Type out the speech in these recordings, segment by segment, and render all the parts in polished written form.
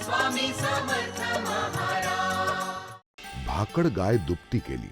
स्वामी समर्थ महाराज। भाकड गाय दुपटी केली।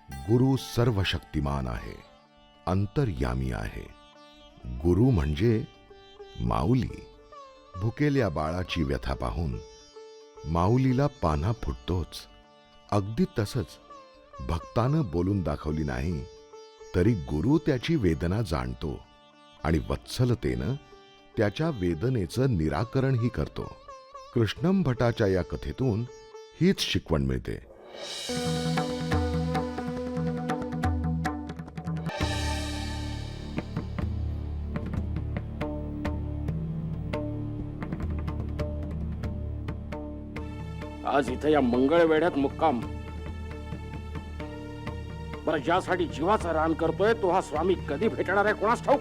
गुरु सर्वशक्तिमान आहे, अंतर्यामी आहे। गुरु म्हणजे माऊली। भुकेल्या बाळाची व्यथा पाहून माऊलीला पान्हा फुटतोच। अगदी तसंच भक्तानं बोलून दाखवली नाही तरी गुरु त्याची वेदना जाणतो आणि वत्सलतेनं त्याच्या वेदनेचं निराकरणही करतो। कृष्णम भटाच्या या कथेतून हीच शिकवण मिळते। आज इथे या मंगळवेढ्यात मुक्काम। बरं, ज्यासाठी जीवाचं रान करतोय तो हा स्वामी कधी भेटणार आहे कोणास ठाऊक।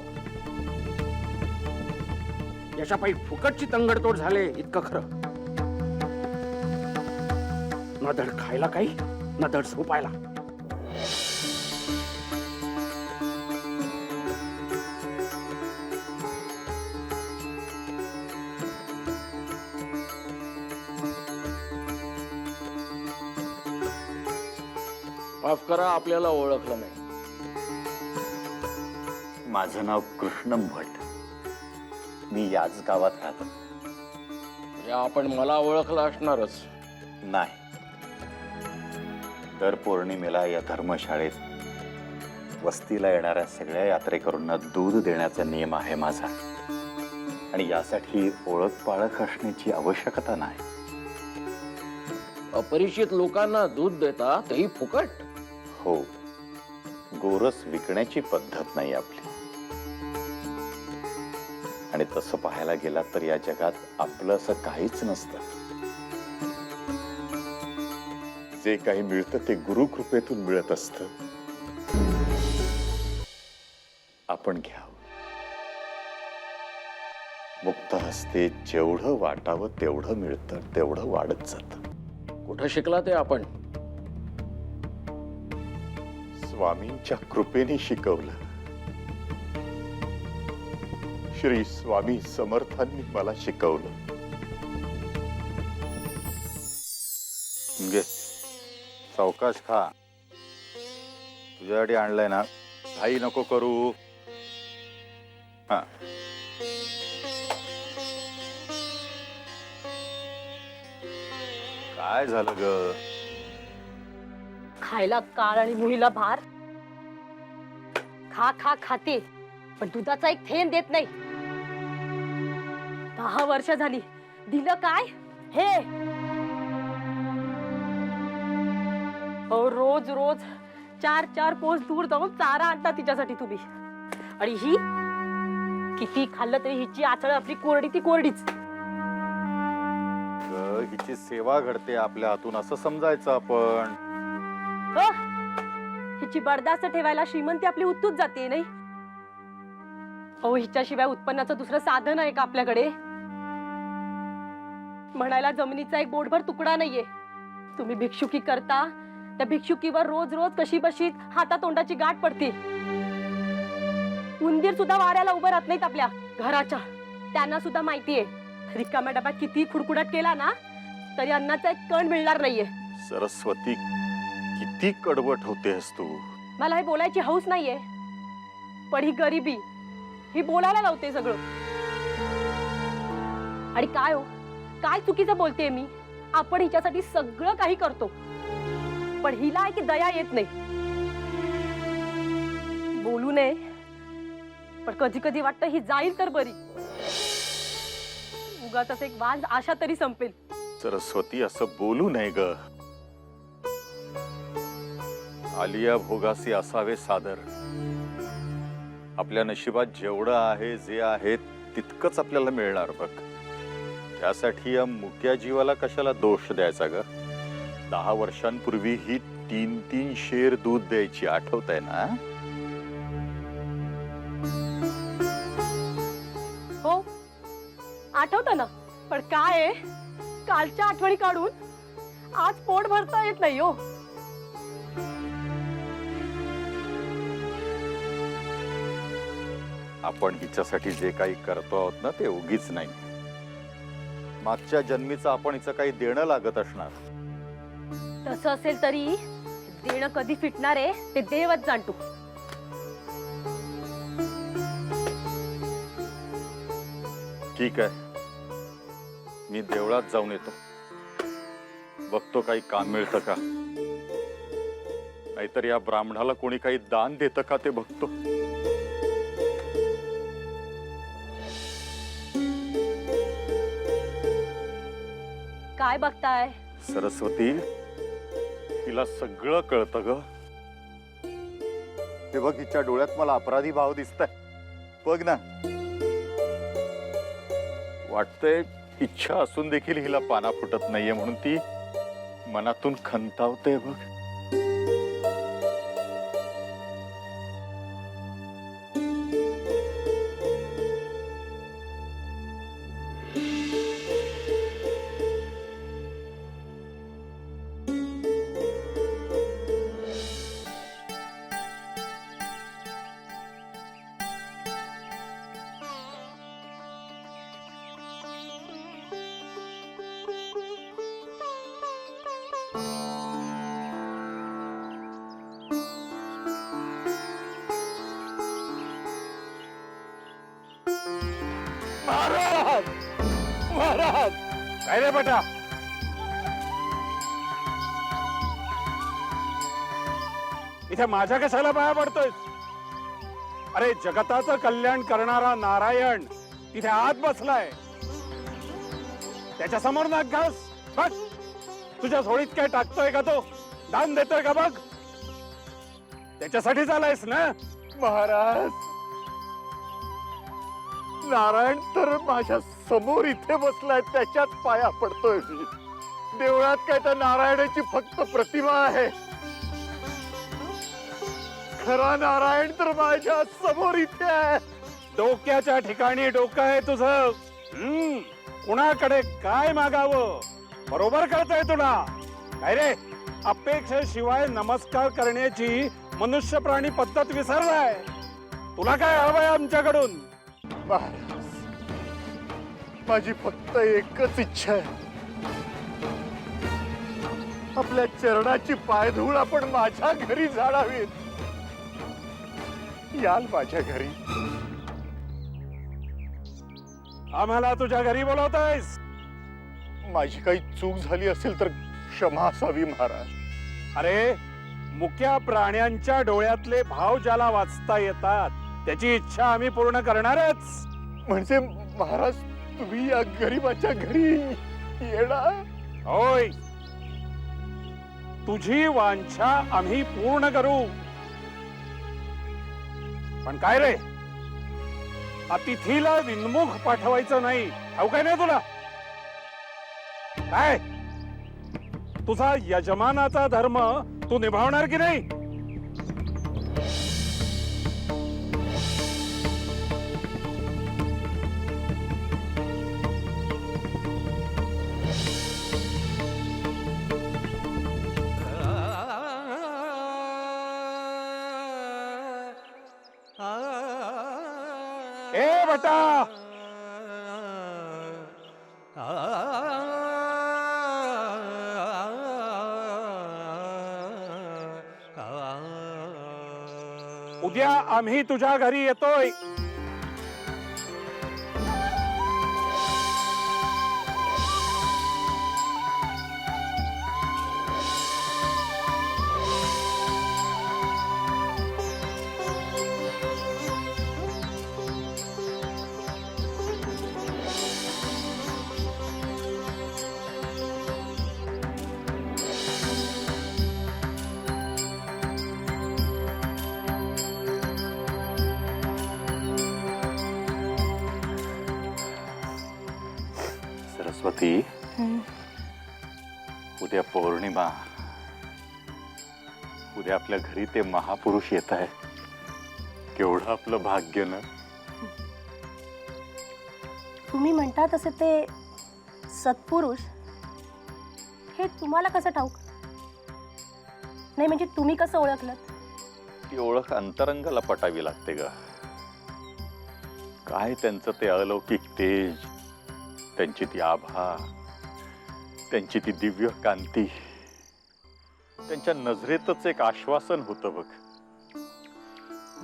याच्या पायी फुकटची तंगडतोड झाले इतकं खरं। ना धड खायला काही, ना धड झोपायला। माफ करा, आपल्याला ओळखलं नाही। माझं नाव कृष्णम भट, मी याच गावात राहतो। या आपण मला ओळखलं असणारच। नाही, दर पौर्णिमेला या धर्मशाळेत वस्तीला येणाऱ्या सगळ्या यात्रेकरूंना दूध देण्याचा नियम आहे माझा, आणि यासाठी ओळख पाळख असण्याची आवश्यकता नाही। अपरिचित लोकांना दूध देता, तेही फुकट? हो, गोरस विकण्याची पद्धत नाही आपली। आणि तसं पाहायला गेला तर या जगात आपलं असं काहीच नसतं। जे काही मिळतं ते गुरुकृपेतून मिळत असतं। आपण घ्यावं। मुक्त हस्ते जेवढं वाटावं तेवढं मिळतं, तेवढं वाढत जातं। कुठं शिकला ते आपण? स्वामींच्या कृपेने शिकवलं। श्री स्वामी समर्थांनी मला शिकवलं। घे, सावकाश खा। तुझ्यासाठी आणलंय ना, घाई नको करू। हा, काय झालं ग? खायला काळ आणि मुहीला भार। खा खा खाते, पण दुधाचा एक थेंब देत नाही। 10 वर्ष झाली, दिलं काय हे? रोज रोज 4-4 कोस दूर जाऊन चारा आणता तिच्यासाठी तुम्ही। आणि ही किती खाल्लं तरी हिची आचळ आपली कोरडी ती कोरडीच। हिची सेवा घडते आपल्या हातून असं समजायचं आपण। हिची बर्दास्त ठेवायला श्रीमंती आपली उत्तूच जाते नाही? अहो, हिच्याशिवाय उत्पन्नाचं दुसरं साधन आहे का आपल्याकडे? म्हणायला जमिनीचा एक बोटभर तुकडा नाहीये। तुम्ही भिक्षुकी करता, त्या भिक्षुकीवर रोज रोज कशी बशीत हातातोंडाची गाठ पडते। उंदीर सुद्धा वाऱ्याला उभं राहत नाहीत आपल्या घराच्या। त्यांना सुद्धा माहितीये, रिकाम्या डब्यात किती खुडकुडाट केला ना तरी अन्नाचा एक कण मिळणार नाहीये। सरस्वती, किती कडवट होतेस तू। मला हे बोलायची हौस नाहीये, पण ही गरिबी ही बोलायला लावते सगळं। आणि काय हो, काय चुकीचं बोलते मी? आपण हिच्यासाठी सगळं काही करतो, पण हिला आहे की दया येत नाही। बोलू नये, पण कधी कधी वाटतं ही जाईल तर बरी। उगाच एक वाज आशा तरी संपेल। सरस्वती, असं बोलू नये ग। आलिया भोगासी असावे सादर। आपल्या नशिबात जेवढं आहे, जे आहे तितकंच आपल्याला मिळणार बघ। त्यासाठी या मुक्या जीवाला कशाला दोष द्यायचा ग? 10 वर्षांपूर्वी ही 3-3 शेर दूध द्यायची, आठवतंय ना? हो, आठवतं ना, पण काय आहे, कालच्या आठवणी काढून आज पोट भरता येत नाही हो। आपण हिच्यासाठी जे काही करतो आहोत ना ते उगीच नाही। मागच्या जन्मीचं आपण हिचं काही देणं लागत असणार. तसं असेल तरी देणं कधी फिटणार आहे ते देवच जाणतो. ठीक आहे, मी देवळात जाऊन येतो, बघतो काही काम मिळतं का, नाहीतर या ब्राह्मणाला कोणी काही दान देतं का ते बघतो. काय बघताय? सरस्वती, तिला सगळं कळतं ग. हे बघ, हिच्या डोळ्यात मला अपराधी भाव दिसताय. बघ ना, वाटतंय इच्छा असून देखील हिला पाना फुटत नाहीये म्हणून ती मनातून खंतावते. बघ, महाराज, महाराज, काय रे बेटा? इथे माझ्या कशाला पाया पडतोयस? अरे, जगताचं कल्याण करणारा नारायण तिथे आत बसलाय. त्याच्या समोर नाक घास. बघ, तुझ्या झोळीत काय टाकतोय का तो? दान देतोय का बघ. त्याच्यासाठी चालायस ना? महाराज, नारायण तर माझ्या समोर इथे बसलाय, त्याच्यात पाया पडतोय मी. देवळात काय त्या नारायणाची फक्त प्रतिमा आहे. खरा नारायण तर माझ्या समोर इथे आहे. डोक्याच्या ठिकाणी डोकं आहे तुझं. कुणाकडे काय मागावं बरोबर कळतंय तुला. काय रे, अपेक्षेशिवाय नमस्कार करण्याची मनुष्य प्राणी पद्धत विसरलाय. तुला काय हवंय आमच्याकडून? महाराज, माझी फक्त एकच इच्छा आहे, आपल्या चरणाची पायधूळ आपण माझ्या घरी झाडावीत. याल माझ्या घरी? आम्हाला तुझ्या घरी बोलवतायस? माझी काही चूक झाली असेल तर क्षमा असावी महाराज. अरे, मुक्या प्राण्यांच्या डोळ्यातले भाव ज्याला वाचता येतात त्याची इच्छा आम्ही पूर्ण करणारच. म्हणजे महाराज, तुम्ही या गरीबाच्या घरी येणार? होय, तुझी वांछा आम्ही पूर्ण करू. पण काय रे, अतिथीला विनमुख पाठवायचं नाही, ठाऊक आहे ना तुला? काय तुझा यजमानाचा धर्म तू निभावणार की नाही? ए बेटा, उद्या आम्ही तुझ्या घरी येतोय. सरस्वती, उद्या पौर्णिमा. उद्या आपल्या घरी ते महापुरुष येत आहे. केवढं आपलं भाग्य ना. तुम्ही म्हणता तसे ते सत्पुरुष हे तुम्हाला कसं ठाऊक? नाही म्हणजे तुम्ही कसं ओळखलं? ती ओळख अंतरंगाला पटावी लागते ग. काय त्यांचं ते अलौकिक तेज, त्यांची ती आभा, त्यांची ती दिव्य कांती, त्यांच्या नजरेतच एक आश्वासन होतं बघ.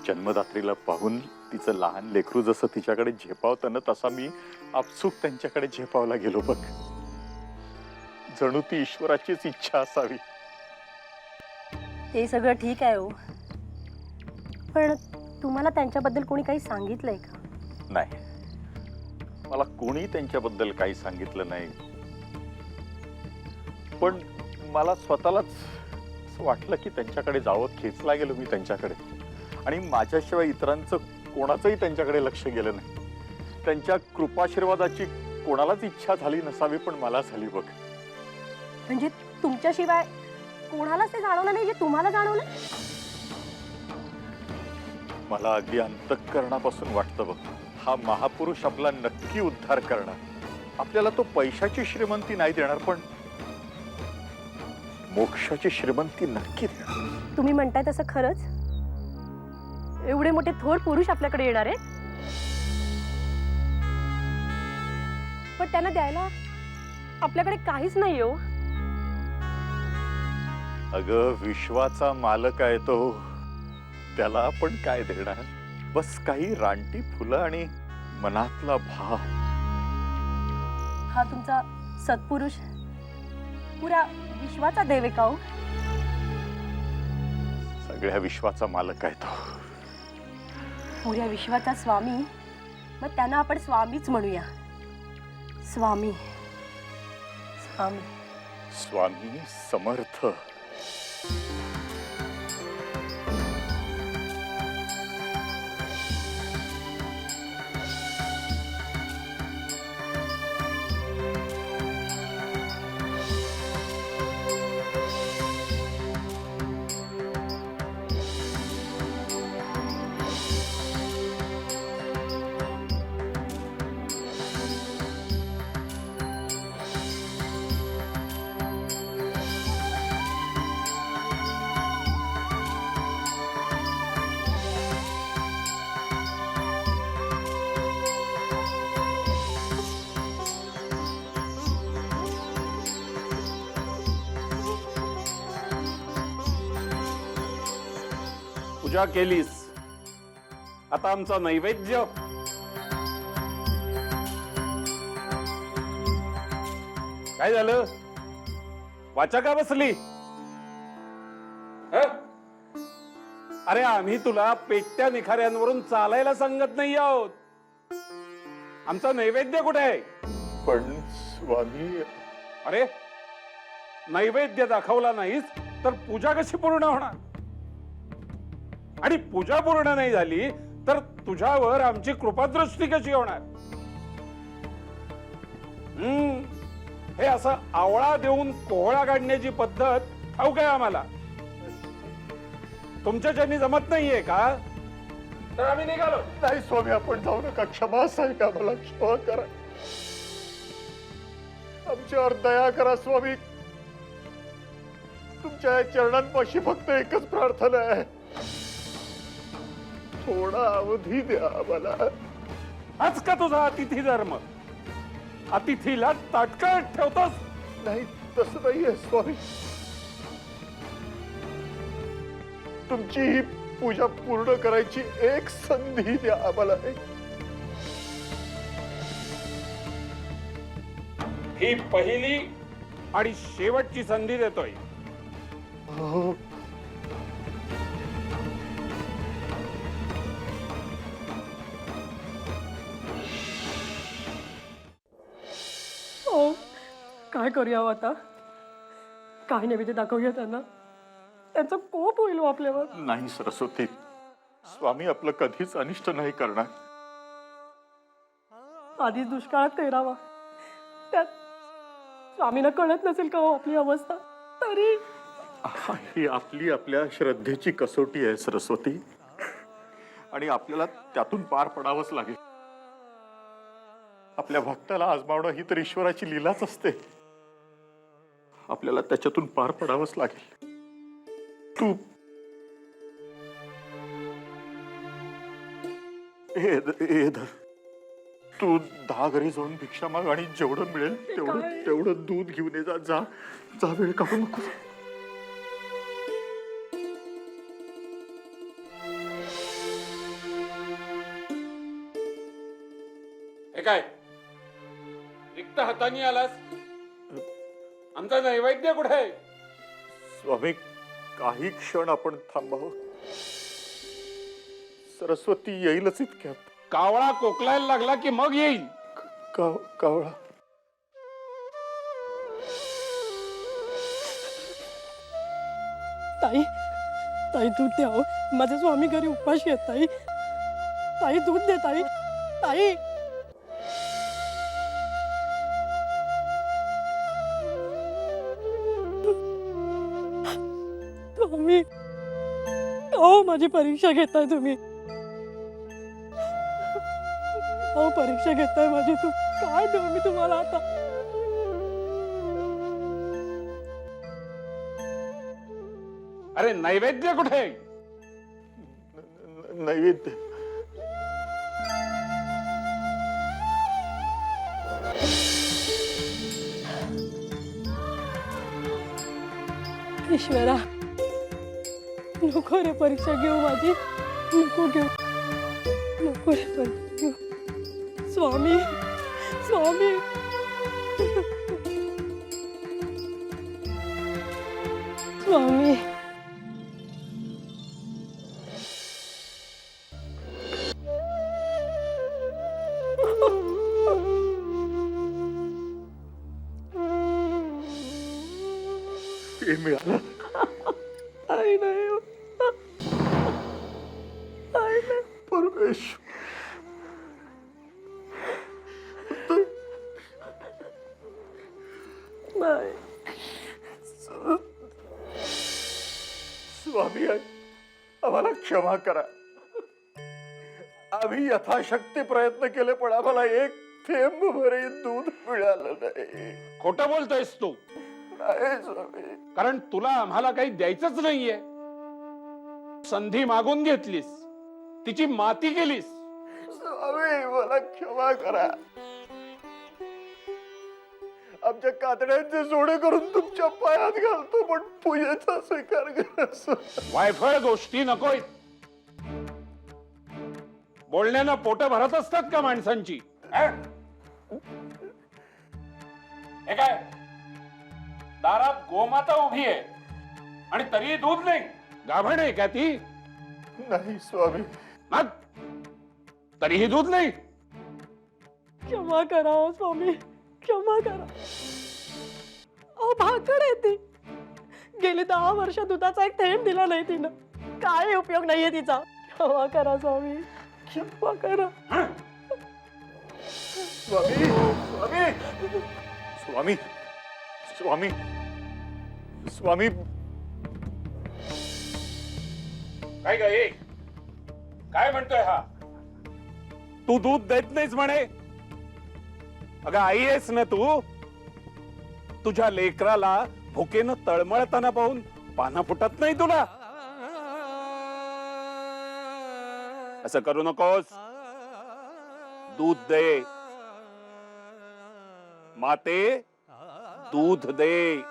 जन्मदात्रीला पाहून तिचं लहान लेकरू जसं तिच्याकडे झेपावतं ना, तसा मी आपसूक त्यांच्याकडे झेपावला गेलो बघ. जणू ती ईश्वराचीच इच्छा असावी. ते सगळं ठीक आहे हो, पण तुम्हाला त्यांच्याबद्दल कोणी काही सांगितलंय का? नाही, मला कोणी त्यांच्याबद्दल काही सांगितलं नाही, पण मला स्वतःलाच असं वाटलं की त्यांच्याकडे जावं. खेचला गेलो मी त्यांच्याकडे, आणि माझ्याशिवाय इतरांचं कोणाचंही त्यांच्याकडे लक्ष गेलं नाही. त्यांच्या कृपाशीर्वादाची कोणालाच इच्छा झाली नसावी, पण मला झाली बघ. म्हणजे तुमच्याशिवाय कोणालाच ते जाणवलं नाही जे तुम्हाला जाणवलं? मला अगदी अंतःकरणापासून वाटतं बघ, हा महापुरुष आपला नक्की उद्धार करणार. आपल्याला तो पैशाची श्रीमंती नाही देणार, पण मोक्षाची श्रीमंती नक्की देणार. तुम्ही म्हणताय तसं खरंच एवढे मोठे थोर पुरुष आपल्याकडे येणार आहे? पण त्यांना द्यायला आपल्याकडे काहीच नाही हो. अगं, विश्वाचा मालक आहे तो, त्याला आपण काय देणार? बस काही रानटी फुलं आणि मनातला भाव. हा तुमचा सत्पुरुष पुरा विश्वाचा देव आहे का हो? सगळ्या विश्वाचा मालक आहे तो. पुऱ्या विश्वाचा स्वामी, मग त्यांना आपण स्वामीच म्हणूया. स्वामी स्वामी स्वामी समर्थ. पूजा केलीस, आता आमचा नैवेद्य. काय झालं? वाचा का बसली? हं? अरे आम्ही तुला पेटत्या निखाऱ्यांवरून चालायला सांगत नाही आहोत. आमचा नैवेद्य कुठे आहे? पण स्वामी, अरे नैवेद्य दाखवला नाहीस तर पूजा कशी पूर्ण होणार? आणि पूजा पूर्ण नाही झाली तर तुझ्यावर आमची कृपादृष्टी कशी होणार? हे असं आवळा देऊन कोहळा काढण्याची पद्धत ठाऊक आहे आम्हाला. तुमच्या ज्यांनी जमत नाहीये का? तर आम्ही निघालो. नाही स्वामी, आपण जाऊ नका. क्षमा सांगा, आम्हाला क्षमा करा. आमच्यावर दया करा स्वामी. तुमच्या चरणांपाशी फक्त एकच प्रार्थना आहे, थोडा अवधी द्या आम्हाला. हाच का तुझा अतिथी धर्म? अतिथीला ताटकळत ठेवतोस? नाही, तसं नाहीये स्वामी. तुमची ही पूजा पूर्ण करायची एक संधी द्या आम्हाला. ही पहिली आणि शेवटची संधी देतोय. हो. हो, काय करूया आता? काय नैवेद्य दाखवूया त्यांना? त्यांचा कोप होईल आपल्यावर. नाही सरस्वती, स्वामी आपलं कधीच अनिष्ट नाही करणार. आधीच दुष्काळात तेरावा, त्यात स्वामींना कळत नसेल का हो आपली अवस्था? तरी ही आपली आपल्या श्रद्धेची कसोटी आहे सरस्वती, आणि आपल्याला त्यातून पार पडावंच लागेल. आपल्या भक्ताला आजमावणं ही तर ईश्वराची लीलाच असते. आपल्याला त्याच्यातून पार पडावंच लागेल. तू ए धर. तू 10 घरी जाऊन भिक्षा माग आणि जेवढं मिळेल तेवढं काय? तेवढं दूध घेऊन ये जा जा जा वेळ काढू नको. हे काय रिक्त हाताने आलास? आमचा नैवेद्य कुठे आहे? स्वामी काही क्षण आपण थांबावं. सरस्वती येईलच इतक्यात. कावळा कोकलायला लागला की मग येईल. कावळा ताई ताई दूध द्या हो. माझे स्वामी घरी उपाशी आहेत ताई. ताई दूध दे ताई. ताई स्वामी हो माझी परीक्षा घेताय तुम्ही. हो परीक्षा घेताय माझी. तू काय देऊ मी तुम्हाला आता? अरे नैवेद्य कुठे आहे? नैवेद्य ईश्वरा नको रे परीक्षा घेऊ माझी. नको घेऊ. नको रे परीक्षा घेऊ. स्वामी स्वामी स्वामी हे मिळालं. आई नाही हो. आई नाही. परमेश्वर नाही. स्वामी आम्हाला क्षमा करा. आम्ही यथाशक्ती प्रयत्न केले पण आम्हाला एक थेंब भरही दूध मिळालं नाही. खोटं बोलतोयस तू. नाही स्वामी. कारण तुला आम्हाला काही द्यायचंच नाहीये. संधी मागून घेतलीस, तिची माती केलीस. स्वामी मला क्षमा करा. आमच्या कातड्यांचे जोडे करून तुमच्या पायात घालतो पण पूजेचा स्वीकार करा. वायफळ गोष्टी नकोय. बोलण्यानं पोट भरत असतात का माणसांची? हे काय दारात गोमाता उभी आहे आणि तरी दूध नाही. गाभण आहे का ती? नाही स्वामी. मग तरीही दूध नाही. क्षमा करा हो स्वामी. क्षमा करा. अहो भाकड आहे ती. गेली 10 वर्ष दुधाचा एक थेंब दिला नाही तिनं. काय उपयोग नाहीये तिचा. क्षमा करा स्वामी. क्षमा करा. स्वामी स्वामी स्वामी स्वामी काय गे काय म्हणतोय हा? तू दूध देत नाहीस म्हणे. अगं आई आहेस ना तू. तुझ्या लेकराला भुकेनं तळमळताना पाहून पाना फुटत नाही तुला? असं करू नकोस. दूध दे माते. दूध दे.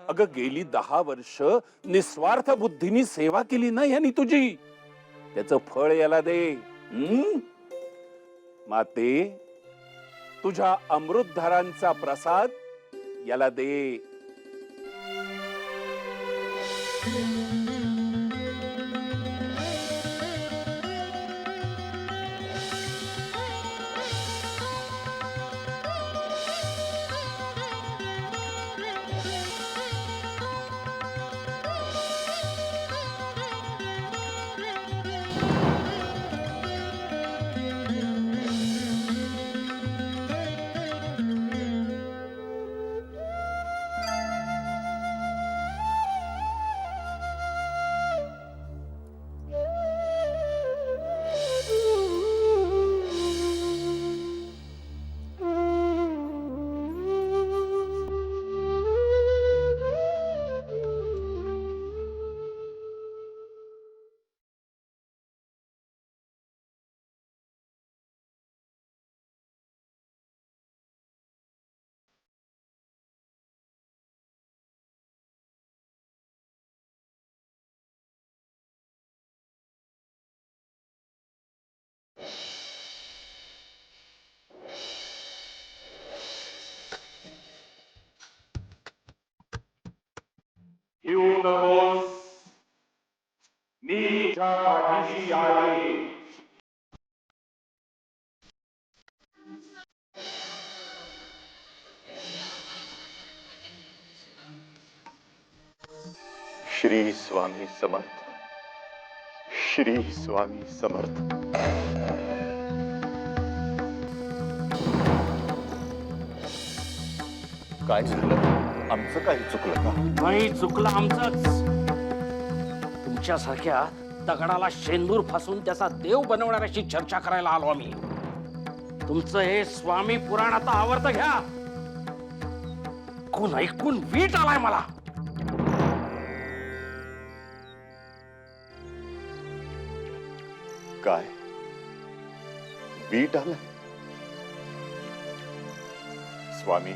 अगं गेली 10 वर्ष निस्वार्थ बुद्धीनी सेवा केली ना यांनी तुझी. त्याचं फळ याला दे. माते तुझ्या अमृतधारांचा प्रसाद याला दे. तुमच्या पाठीशी आहे. श्री स्वामी समर्थ. श्री स्वामी समर्थ. काय झालं? आमचं काही चुकलं का? नाही चुकलं आमचंच. तुमच्यासारख्या दगडाला शेंदूर फासून त्याचा देव बनवणाऱ्याशी चर्चा करायला आलो आम्ही. तुमचं हे स्वामी पुराण आता आवडतं घ्या. ऐकून ऐकून वीट आलाय मला. काय वीट आलं? स्वामी,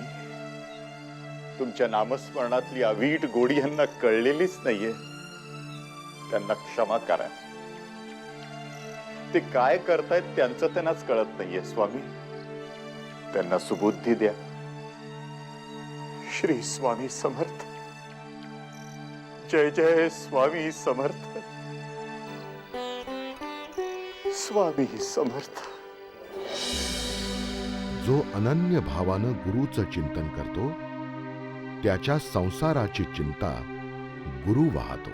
तुमच्या नामस्मरणातली अवीट गोडी यांना कळलेलीच नाहीये. त्यांना क्षमा करा. ते काय करतायत त्यांचं त्यांनाच कळत नाहीये. स्वामी, त्यांना सुबुद्धी द्या. श्री स्वामी समर्थ. जय जय स्वामी समर्थ. स्वामी समर्थ. जो अनन्य भावानं गुरुचं चिंतन करतो त्याच्या संसाराची चिंता गुरु वाहतो.